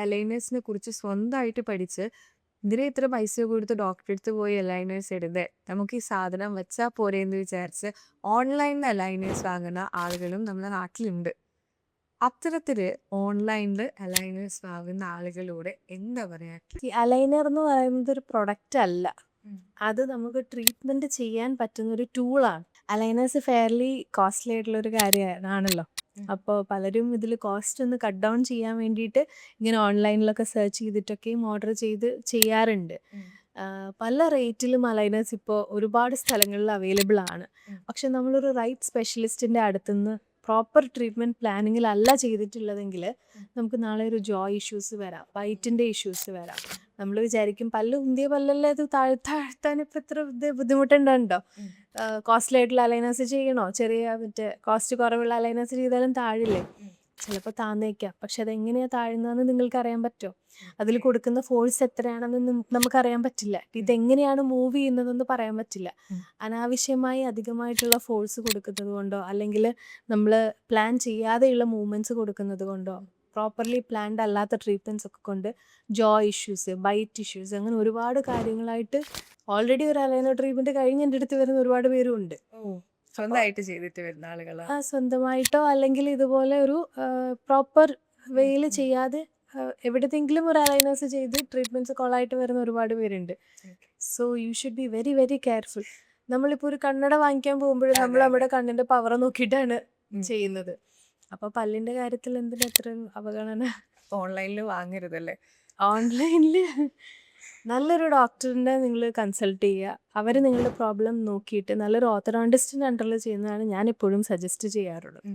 അലൈനേഴ്സിനെ കുറിച്ച് സ്വന്തമായിട്ട് പഠിച്ച് ഇതിന് ഇത്ര പൈസ കൊടുത്ത് ഡോക്ടറെ അടുത്ത് പോയി അലൈനേഴ്സ് എടുത്ത് നമുക്ക് ഈ സാധനം വെച്ചാൽ പോരെ എന്ന് വിചാരിച്ച് ഓൺലൈനിൽ അലൈനേഴ്സ് വാങ്ങുന്ന ആളുകളും നമ്മുടെ നാട്ടിലുണ്ട്. അത്തരത്തില് ഓൺലൈനിൽ അലൈനേഴ്സ് വാങ്ങുന്ന ആളുകളോട് എന്താ പറയാ? ഈ അലൈനർ എന്ന് പറയുന്നത് ഒരു പ്രൊഡക്റ്റ് അല്ല. ഉം. അത് നമുക്ക് ട്രീറ്റ്മെന്റ് ചെയ്യാൻ പറ്റുന്ന ഒരു ടൂളാണ്. അലൈനേഴ്സ് ഫെയർലി കോസ്റ്റ്ലി ആയിട്ടുള്ള ഒരു കാര്യമാണല്ലോ. ഉം. അപ്പോൾ പലരും ഇതിൽ കോസ്റ്റ് ഒന്ന് കട്ട് ഡൗൺ ചെയ്യാൻ വേണ്ടിയിട്ട് ഇങ്ങനെ ഓൺലൈനിലൊക്കെ സെർച്ച് ചെയ്തിട്ടൊക്കെയും ഓർഡർ ചെയ്ത് ചെയ്യാറുണ്ട്. ഉം. പല റേറ്റിലും അലൈനേഴ്സ് ഇപ്പോൾ ഒരുപാട് സ്ഥലങ്ങളിൽ അവൈലബിൾ ആണ്. ഉം. പക്ഷെ നമ്മളൊരു റൈറ്റ് സ്പെഷ്യലിസ്റ്റിൻ്റെ അടുത്തുനിന്ന് പ്രോപ്പർ ട്രീറ്റ്മെൻറ്റ് പ്ലാനിങ്ങിലല്ല ചെയ്തിട്ടുള്ളതെങ്കിൽ നമുക്ക് നാളെ ഒരു ജോ ഇഷ്യൂസ് വരാം, വൈറ്റിൻ്റെ ഇഷ്യൂസ് വരാം. നമ്മൾ വിചാരിക്കും പല്ല് ഉന്തിയ പല്ലല്ലേ ഇത് താഴ്ത്താൻ ഇപ്പം ഇത്ര ബുദ്ധിമുട്ടുണ്ടോ? ഉം. കോസ്റ്റ്ലി ആയിട്ടുള്ള അലൈനേഴ്സ് ചെയ്യണോ? ചെറിയ കോസ്റ്റ് കുറവുള്ള അലൈനേഴ്സ് ചെയ്താലും താഴില്ലേ? ഉം. ചിലപ്പോൾ താന്നേക്കാം. പക്ഷെ അതെങ്ങനെയാണ് താഴുന്നതെന്ന് നിങ്ങൾക്ക് അറിയാൻ പറ്റുമോ? അതിൽ കൊടുക്കുന്ന ഫോഴ്സ് എത്രയാണെന്ന് നമുക്കറിയാൻ പറ്റില്ല. ഇതെങ്ങനെയാണ് മൂവ് ചെയ്യുന്നതെന്ന് പറയാൻ പറ്റില്ല. ഉം. അനാവശ്യമായി അധികമായിട്ടുള്ള ഫോഴ്സ് കൊടുക്കുന്നത് കൊണ്ടോ അല്ലെങ്കിൽ നമ്മൾ പ്ലാൻ ചെയ്യാതെയുള്ള മൂവ്മെൻറ്റ്സ് കൊടുക്കുന്നത് കൊണ്ടോ പ്രോപ്പർലി പ്ലാൻഡ് അല്ലാത്ത ട്രീറ്റ്മെൻറ്റ്സ് ഒക്കെ കൊണ്ട് ജോ ഇഷ്യൂസ്, ബൈറ്റ് ഇഷ്യൂസ്, അങ്ങനെ ഒരുപാട് കാര്യങ്ങളായിട്ട് ഓൾറെഡി ഒരു അലൈനർ ട്രീറ്റ്മെൻറ്റ് കഴിഞ്ഞ് എൻ്റെ അടുത്ത് വരുന്ന ഒരുപാട് പേരും ഉണ്ട്. സ്വന്തമായിട്ട് ചെയ്തിട്ട് വരുന്ന ആളുകളാ. സ്വന്തമായിട്ടോ അല്ലെങ്കിൽ ഇതുപോലെ ഒരു പ്രോപ്പർ വേയിൽ ചെയ്യാതെ എവിടത്തെങ്കിലും ഒരു അലൈനേഴ്സ് ചെയ്ത് ട്രീറ്റ്മെൻറ്റ്സ് കൊളായിട്ട് വരുന്ന ഒരുപാട് പേരുണ്ട്. So you should be very very careful. നമ്മളിപ്പോൾ ഒരു കണ്ണട വാങ്ങിക്കാൻ പോകുമ്പോഴും നമ്മൾ നമ്മുടെ കണ്ണിൻ്റെ പവർ നോക്കിയിട്ടാണ് ചെയ്യുന്നത്. അപ്പോൾ പല്ലിൻ്റെ കാര്യത്തിൽ എന്തിനാ അത്ര അവഗണന? ഓൺലൈനിൽ വാങ്ങരുതല്ലേ? ഓൺലൈനിൽ നല്ലൊരു ഡോക്ടറിനെ നിങ്ങൾ കൺസൾട്ട് ചെയ്യുക. അവർ നിങ്ങളുടെ പ്രോബ്ലം നോക്കിയിട്ട് നല്ലൊരു ഓർത്തോഡോണ്ടിസ്റ്റിൻ്റെ അണ്ടറിൽ ചെയ്യുന്നതാണ് ഞാൻ എപ്പോഴും സജസ്റ്റ് ചെയ്യാറുള്ളത്.